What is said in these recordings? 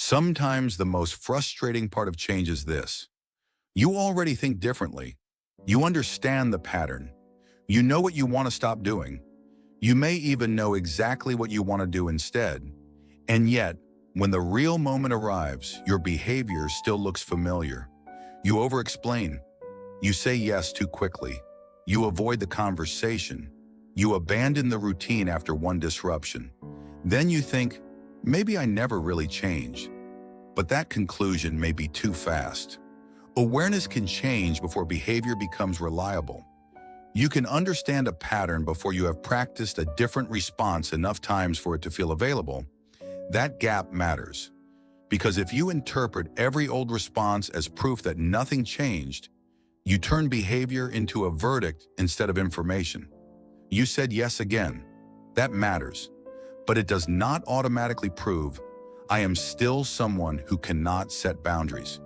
Sometimes the most frustrating part of change is this. You already think differently. You understand the pattern. You know what you want to stop doing. You may even know exactly what you want to do instead. And yet, when the real moment arrives, your behavior still looks familiar. You over-explain. You say yes too quickly. You avoid the conversation. You abandon the routine after one disruption. Then you think, maybe I never really changed. But that conclusion may be too fast. Awareness can change before behavior becomes reliable. You can understand a pattern before you have practiced a different response enough times for it to feel available. That gap matters. Because if you interpret every old response as proof that nothing changed, you turn behavior into a verdict instead of information. You said yes again. That matters. But it does not automatically prove I am still someone who cannot set boundaries.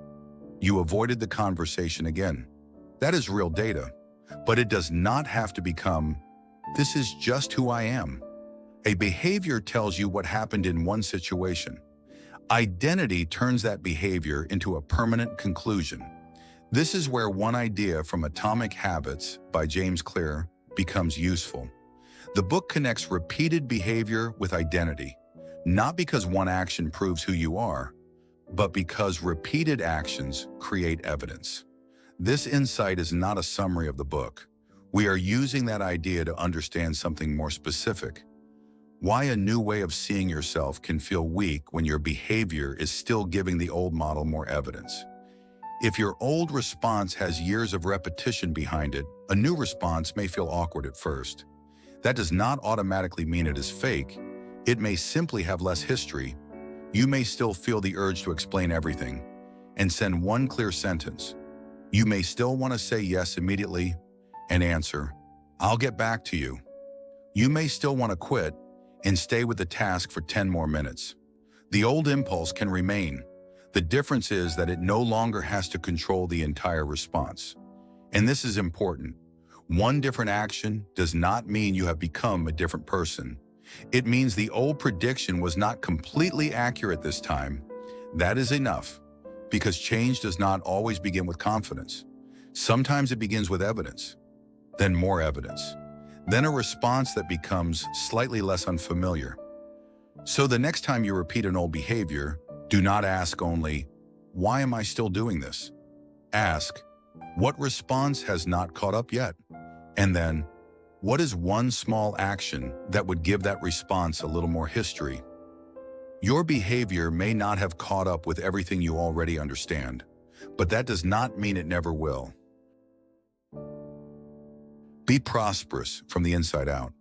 You avoided the conversation again. That is real data, but it does not have to become, this is just who I am. A behavior tells you what happened in one situation. Identity turns that behavior into a permanent conclusion. This is where one idea from Atomic Habits by James Clear becomes useful. The book connects repeated behavior with identity, not because one action proves who you are, but because repeated actions create evidence. This insight is not a summary of the book. We are using that idea to understand something more specific. Why a new way of seeing yourself can feel weak when your behavior is still giving the old model more evidence. If your old response has years of repetition behind it, a new response may feel awkward at first. That does not automatically mean it is fake. It may simply have less history. You may still feel the urge to explain everything and send one clear sentence. You may still want to say yes immediately and answer, I'll get back to you. You may still want to quit and stay with the task for 10 more minutes. The old impulse can remain. The difference is that it no longer has to control the entire response. And this is important. One different action does not mean you have become a different person. It means the old prediction was not completely accurate this time. That is enough, because change does not always begin with confidence. Sometimes it begins with evidence, then more evidence, then a response that becomes slightly less unfamiliar. So the next time you repeat an old behavior, do not ask only, why am I still doing this? Ask, what response has not caught up yet? And then, what is one small action that would give that response a little more history? Your behavior may not have caught up with everything you already understand, but that does not mean it never will. Be prosperous from the inside out.